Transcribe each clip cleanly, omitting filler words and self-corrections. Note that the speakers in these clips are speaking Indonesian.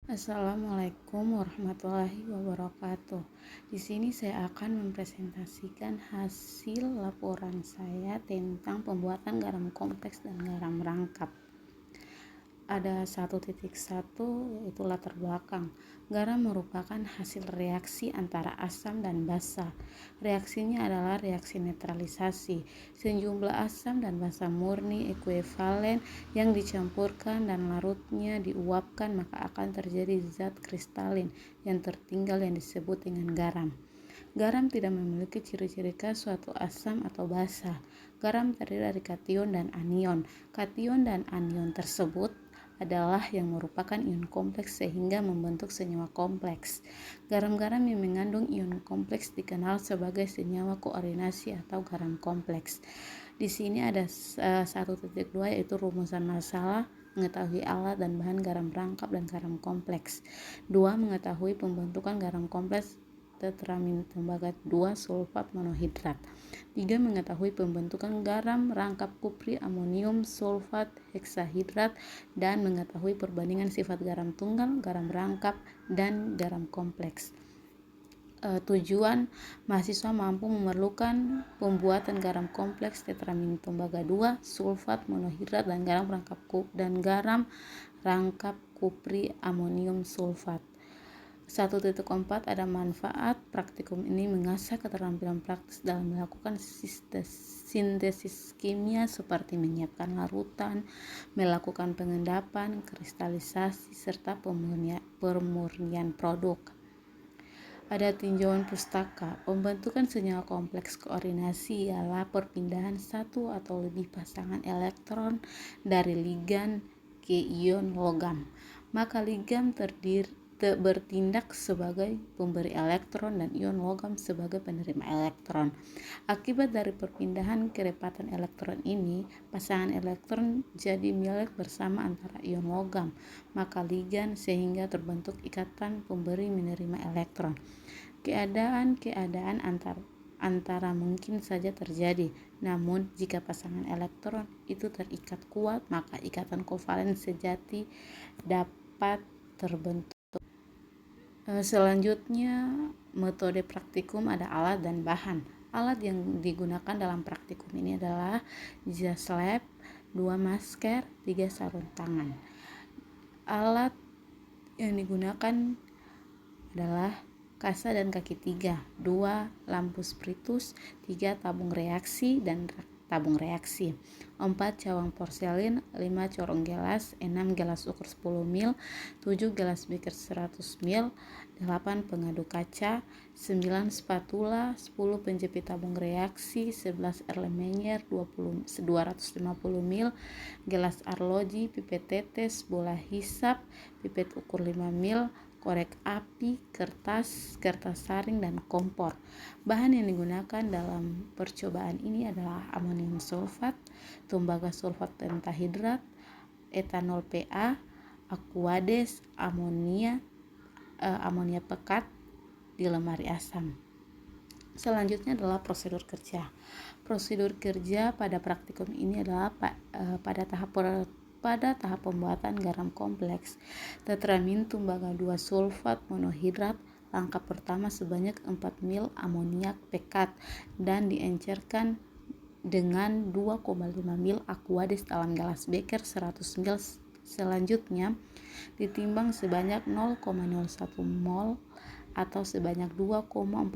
Assalamualaikum warahmatullahi wabarakatuh. Di sini saya akan mempresentasikan hasil laporan saya tentang pembuatan garam kompleks dan garam rangkap. Ada 1.1 yaitu latar belakang. Garam merupakan hasil reaksi antara asam dan basa. Reaksinya adalah reaksi netralisasi. Sejumlah asam dan basa murni ekuivalen yang dicampurkan dan larutnya diuapkan, maka akan terjadi zat kristalin yang tertinggal yang disebut dengan garam. Garam tidak memiliki ciri-ciri khas suatu asam atau basa. Garam terdiri dari kation dan anion. Kation dan anion tersebut adalah yang merupakan ion kompleks sehingga membentuk senyawa kompleks. Garam-garam yang mengandung ion kompleks dikenal sebagai senyawa koordinasi atau garam kompleks. Di sini ada 1.2 yaitu rumusan masalah, mengetahui alat dan bahan garam rangkap dan garam kompleks. 2. Mengetahui pembentukan garam kompleks tetramin tembaga 2 sulfat monohidrat. 3. Mengetahui pembentukan garam rangkap kupri amonium sulfat heksahidrat dan mengetahui perbandingan sifat garam tunggal, garam rangkap, dan garam kompleks. Tujuan mahasiswa mampu memerlukan pembuatan garam kompleks tetramin tembaga 2 sulfat monohidrat dan garam rangkap kupri amonium sulfat. 1.4 ada manfaat praktikum ini mengasah keterampilan praktis dalam melakukan sintesis kimia seperti menyiapkan larutan, melakukan pengendapan, kristalisasi, serta pemurnian produk. Ada tinjauan pustaka. Pembentukan senyawa kompleks koordinasi ialah perpindahan satu atau lebih pasangan elektron dari ligan ke ion logam. Maka ligan bertindak sebagai pemberi elektron dan ion logam sebagai penerima elektron. Akibat dari perpindahan kerepatan elektron ini, pasangan elektron jadi milik bersama antara ion logam, maka ligan, sehingga terbentuk ikatan pemberi menerima elektron. Keadaan antara mungkin saja terjadi, namun jika pasangan elektron itu terikat kuat, maka ikatan kovalen sejati dapat terbentuk. Selanjutnya, metode praktikum ada alat dan bahan. Alat yang digunakan dalam praktikum ini adalah jas lab, 2 masker, 3 sarung tangan. Alat yang digunakan adalah kasa dan kaki 3, 2 lampu spiritus, 3 tabung reaksi dan tabung reaksi, 4 cawang porselin, 5 corong gelas, 6 gelas ukur 10 ml, 7 gelas beker 100 ml, 8 pengaduk kaca, 9 spatula, 10 penjepit tabung reaksi, 11 Erlen Meyer 250 ml, gelas arloji, pipet tetes, bola hisap, pipet ukur 5 ml, korek api, kertas saring, dan kompor. Bahan yang digunakan dalam percobaan ini adalah amonium sulfat, tembaga sulfat pentahidrat, etanol PA, aquades, amonia pekat di lemari asam. Selanjutnya adalah prosedur kerja. Prosedur kerja pada praktikum ini adalah pada tahap pembuatan garam kompleks tetramin tembaga 2 sulfat monohidrat, langkah pertama sebanyak 4 ml amoniak pekat dan diencerkan dengan 2,5 ml aquades dalam gelas beker 100 ml. Selanjutnya ditimbang sebanyak 0,01 mol atau sebanyak 2,49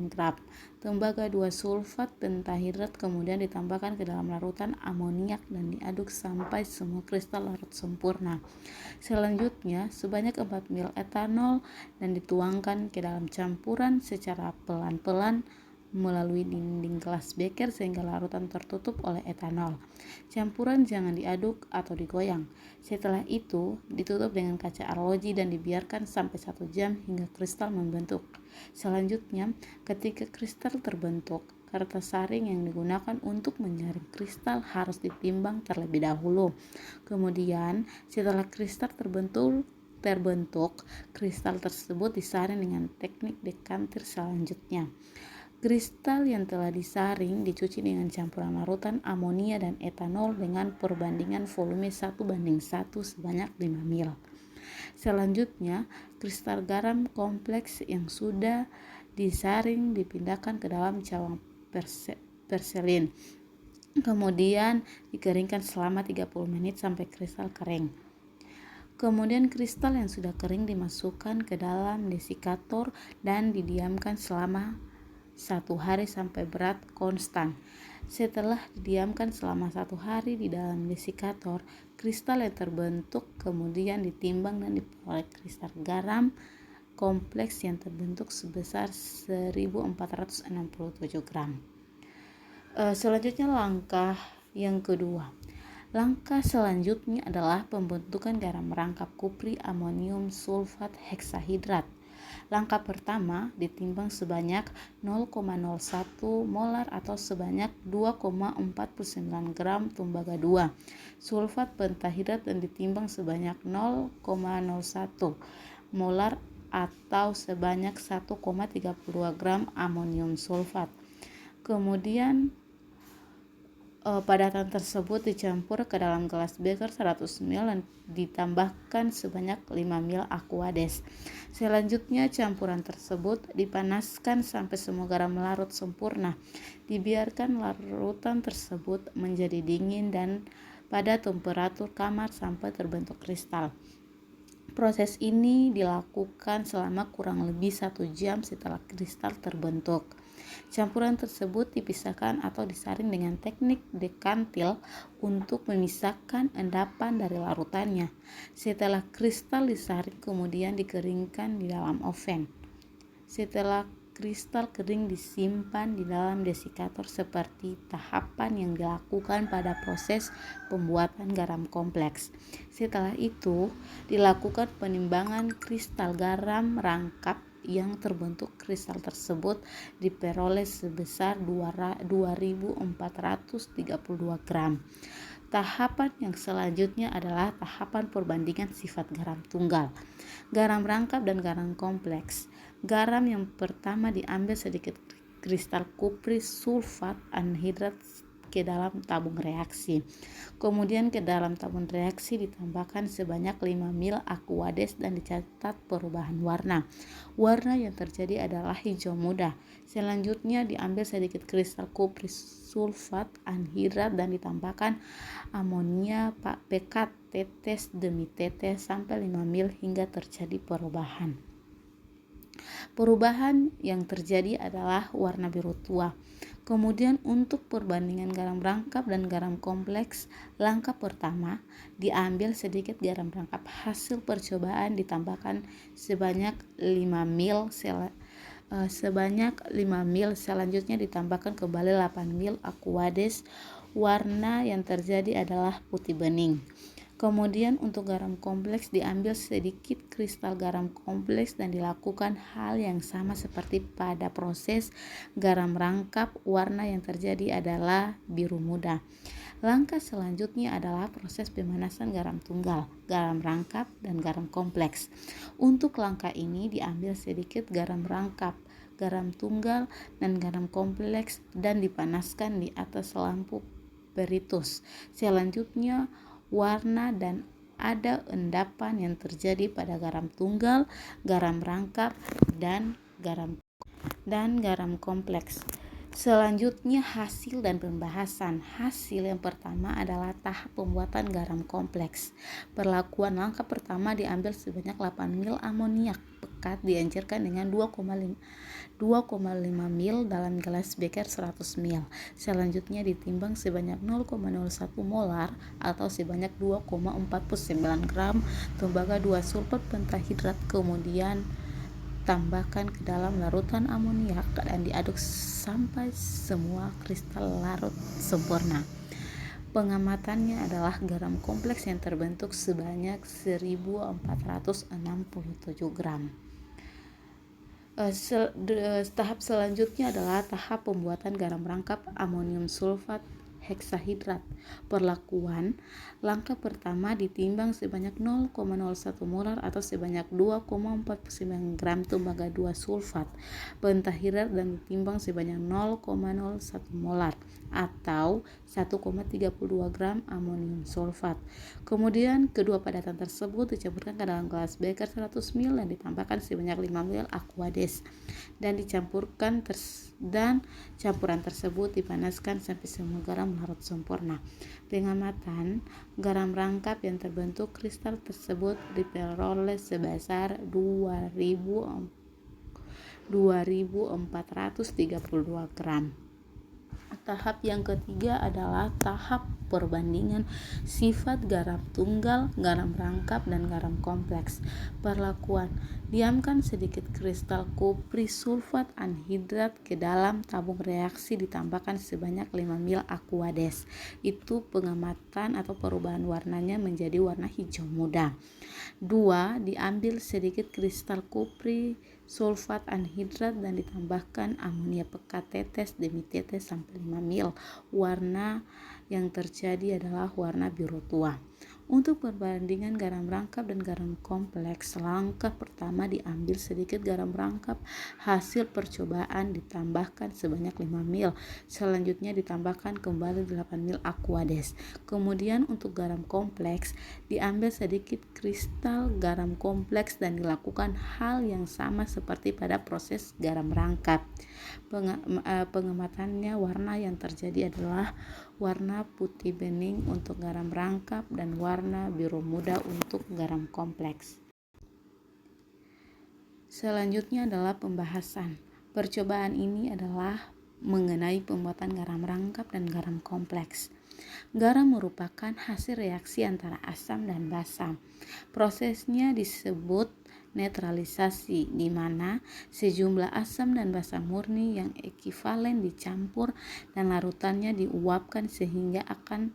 gram tembaga 2 sulfat pentahidrat, kemudian ditambahkan ke dalam larutan amoniak dan diaduk sampai semua kristal larut sempurna. Selanjutnya sebanyak 4 ml etanol dan dituangkan ke dalam campuran secara pelan-pelan melalui dinding gelas beker sehingga larutan tertutup oleh etanol. Campuran jangan diaduk atau digoyang. Setelah itu ditutup dengan kaca arloji dan dibiarkan sampai 1 jam hingga kristal membentuk. Selanjutnya, ketika kristal terbentuk, kertas saring yang digunakan untuk menyaring kristal harus ditimbang terlebih dahulu. Kemudian setelah kristal terbentuk, kristal tersebut disaring dengan teknik dekantir selanjutnya. Kristal yang telah disaring dicuci dengan campuran larutan amonia dan etanol dengan perbandingan volume 1:1 sebanyak 5 ml. Selanjutnya, kristal garam kompleks yang sudah disaring dipindahkan ke dalam cawang porselin. Kemudian dikeringkan selama 30 menit sampai kristal kering. Kemudian kristal yang sudah kering dimasukkan ke dalam desikator dan didiamkan selama 1 hari sampai berat konstan. Setelah didiamkan selama 1 hari di dalam desikator, kristal yang terbentuk kemudian ditimbang dan diperoleh kristal garam kompleks yang terbentuk sebesar 1467 gram. Selanjutnya langkah yang kedua. Langkah selanjutnya adalah pembentukan garam rangkap kupri amonium sulfat heksahidrat. Langkah pertama ditimbang sebanyak 0,01 molar atau sebanyak 2,49 gram tembaga 2 sulfat pentahidrat dan ditimbang sebanyak 0,01 molar atau sebanyak 1,32 gram amonium sulfat. Kemudian padatan tersebut dicampur ke dalam gelas beker 100 ml dan ditambahkan sebanyak 5 ml aquades. Selanjutnya campuran tersebut dipanaskan sampai semua garam larut sempurna. Dibiarkan larutan tersebut menjadi dingin dan pada temperatur kamar sampai terbentuk kristal. Proses ini dilakukan selama kurang lebih 1 jam setelah kristal terbentuk. Campuran tersebut dipisahkan atau disaring dengan teknik dekantil untuk memisahkan endapan dari larutannya. Setelah kristal disaring kemudian dikeringkan di dalam oven. Setelah kristal kering disimpan di dalam desikator seperti tahapan yang dilakukan pada proses pembuatan garam kompleks. Setelah itu dilakukan penimbangan kristal garam rangkap yang terbentuk. Kristal tersebut diperoleh sebesar 2432 gram. Tahapan yang selanjutnya adalah tahapan perbandingan sifat garam tunggal, garam rangkap dan garam kompleks. Garam yang pertama diambil sedikit kristal kupri sulfat anhidrat ke dalam tabung reaksi. Kemudian ke dalam tabung reaksi ditambahkan sebanyak 5 ml aquades dan dicatat perubahan warna. Warna yang terjadi adalah hijau muda. Selanjutnya diambil sedikit kristal kupri sulfat anhidrat dan ditambahkan amonia pekat tetes demi tetes sampai 5 ml hingga terjadi perubahan. Perubahan yang terjadi adalah warna biru tua. Kemudian untuk perbandingan garam rangkap dan garam kompleks, langkah pertama diambil sedikit garam rangkap hasil percobaan ditambahkan sebanyak 5 ml selanjutnya ditambahkan kembali 8 ml aquades. Warna yang terjadi adalah putih bening. Kemudian untuk garam kompleks diambil sedikit kristal garam kompleks dan dilakukan hal yang sama seperti pada proses garam rangkap. Warna yang terjadi adalah biru muda. Langkah selanjutnya adalah proses pemanasan garam tunggal, garam rangkap, dan garam kompleks. Untuk langkah ini diambil sedikit garam rangkap, garam tunggal, dan garam kompleks dan dipanaskan di atas lampu peritus. Selanjutnya warna dan ada endapan yang terjadi pada garam tunggal, garam rangkap, dan garam kompleks. Selanjutnya hasil dan pembahasan. Hasil yang pertama adalah tahap pembuatan garam kompleks. Perlakuan langkah pertama diambil sebanyak 8 ml amoniak pekat dianjurkan dengan 2,5 ml dalam gelas beker 100 ml. Selanjutnya ditimbang sebanyak 0,01 molar atau sebanyak 2,49 gram tembaga 2 sulfat pentahidrat. Kemudian tambahkan ke dalam larutan amoniak dan diaduk sampai semua kristal larut sempurna. Pengamatannya adalah garam kompleks yang terbentuk sebanyak 1467 gram. Tahap selanjutnya adalah tahap pembuatan garam rangkap amonium sulfat heksahidrat. Perlakuan: langkah pertama ditimbang sebanyak 0,01 molar atau sebanyak 2,49 gram tembaga 2 sulfat pentahidrat dan ditimbang sebanyak 0,01 molar atau 1,32 gram amonium sulfat. Kemudian kedua padatan tersebut dicampurkan ke dalam gelas beker 100 ml dan ditambahkan sebanyak 5 ml aquades dan dicampurkan dan campuran tersebut dipanaskan sampai semua garam larut sempurna. Pengamatan: garam rangkap yang terbentuk kristal tersebut diperoleh sebesar 2432 gram. Tahap yang ketiga adalah tahap perbandingan sifat garam tunggal, garam rangkap, dan garam kompleks. Perlakuan: diamkan sedikit kristal kupri sulfat anhidrat ke dalam tabung reaksi, ditambahkan sebanyak 5 ml aquades. Itu pengamatan atau perubahan warnanya menjadi warna hijau muda. 2. Diambil sedikit kristal kupri sulfat anhidrat dan ditambahkan amonia pekat tetes demi tetes sampai 5 ml. Warna yang terjadi adalah warna biru tua. Untuk perbandingan garam rangkap dan garam kompleks, langkah pertama diambil sedikit garam rangkap hasil percobaan ditambahkan sebanyak 5 ml. Selanjutnya ditambahkan kembali 8 ml aquades. Kemudian untuk garam kompleks, diambil sedikit kristal garam kompleks dan dilakukan hal yang sama seperti pada proses garam rangkap. Pengamatannya, warna yang terjadi adalah warna putih bening untuk garam rangkap dan warna biru muda untuk garam kompleks. Selanjutnya adalah pembahasan. Percobaan ini adalah mengenai pembuatan garam rangkap dan garam kompleks. Garam merupakan hasil reaksi antara asam dan basa. Prosesnya disebut netralisasi, di mana sejumlah asam dan basa murni yang ekivalen dicampur dan larutannya diuapkan sehingga akan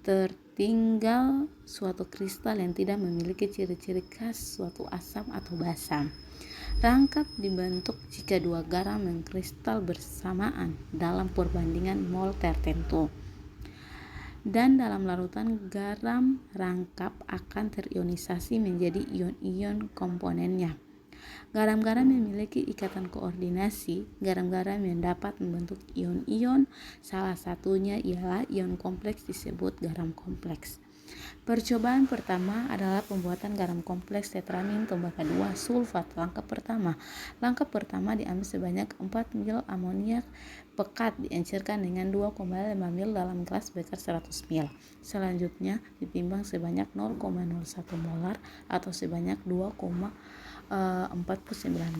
tertinggal suatu kristal yang tidak memiliki ciri-ciri khas suatu asam atau basa. Rangkap dibentuk jika dua garam mengkristal bersamaan dalam perbandingan mol tertentu. Dan dalam larutan garam rangkap akan terionisasi menjadi ion-ion komponennya. Garam-garam yang memiliki ikatan koordinasi, garam-garam yang dapat membentuk ion-ion, salah satunya ialah ion kompleks disebut garam kompleks. Percobaan pertama adalah pembuatan garam kompleks tetramin tembaga 2 sulfat. Langkah pertama diambil sebanyak 4 ml amoniak pekat diencerkan dengan 2,5 ml dalam gelas beker 100 ml. Selanjutnya ditimbang sebanyak 0,01 molar atau sebanyak 2,49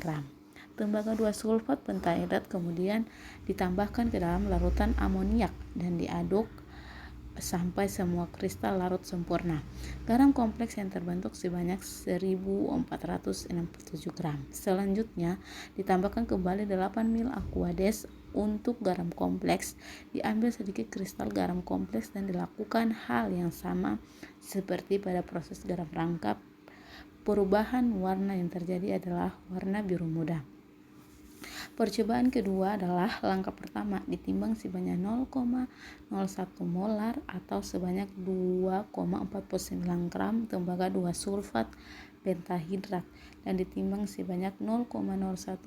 gram. Tembaga 2 sulfat pentahidrat kemudian ditambahkan ke dalam larutan amoniak dan diaduk sampai semua kristal larut sempurna. Garam kompleks yang terbentuk sebanyak 1467 gram. Selanjutnya ditambahkan kembali 8 ml aquades. Untuk garam kompleks, diambil sedikit kristal garam kompleks dan dilakukan hal yang sama seperti pada proses garam rangkap. Perubahan warna yang terjadi adalah warna biru muda. Percobaan kedua adalah langkah pertama, ditimbang sebanyak 0,01 molar atau sebanyak 2,49 gram tembaga 2 sulfat pentahidrat dan ditimbang sebanyak 0,01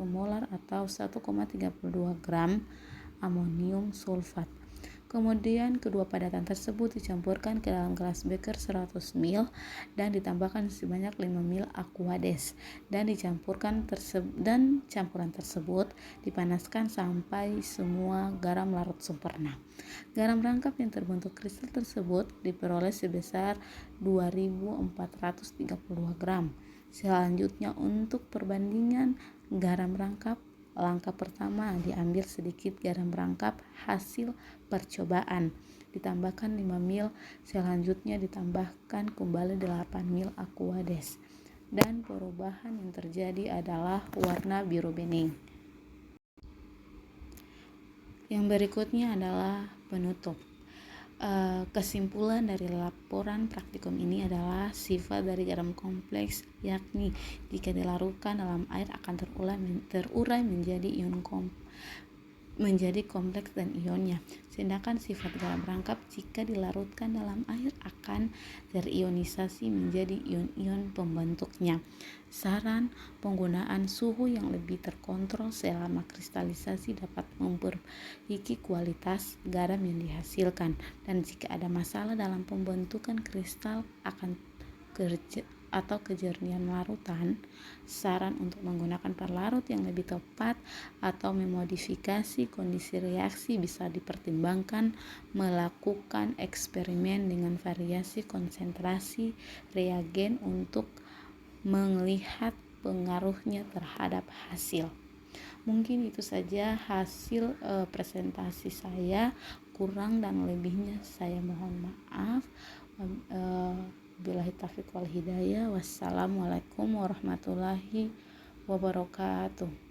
molar atau 1,32 gram amonium sulfat. Kemudian kedua padatan tersebut dicampurkan ke dalam gelas beker 100 ml dan ditambahkan sebanyak 5 ml aquades dan campuran tersebut dipanaskan sampai semua garam larut sempurna. Garam rangkap yang terbentuk kristal tersebut diperoleh sebesar 2432 gram. Selanjutnya untuk perbandingan garam rangkap, langkah pertama diambil sedikit garam rangkap hasil percobaan, ditambahkan 5 ml, selanjutnya ditambahkan kembali 8 ml aquades dan perubahan yang terjadi adalah warna biru bening. Yang berikutnya adalah penutup. Kesimpulan dari laporan praktikum ini adalah sifat dari garam kompleks, yakni jika dilarutkan dalam air akan terurai menjadi menjadi kompleks dan ionnya. Sedangkan sifat garam rangkap jika dilarutkan dalam air akan terionisasi menjadi ion-ion pembentuknya. Saran, penggunaan suhu yang lebih terkontrol selama kristalisasi dapat memperbaiki kualitas garam yang dihasilkan, dan jika ada masalah dalam pembentukan kristal akan kejernihan larutan, saran untuk menggunakan pelarut yang lebih tepat atau memodifikasi kondisi reaksi bisa dipertimbangkan melakukan eksperimen dengan variasi konsentrasi reagen untuk melihat pengaruhnya terhadap hasil. Mungkin itu saja hasil presentasi saya, kurang dan lebihnya saya mohon maaf. Billahi taufiq wal hidayah. Wassalamualaikum warahmatullahi wabarakatuh.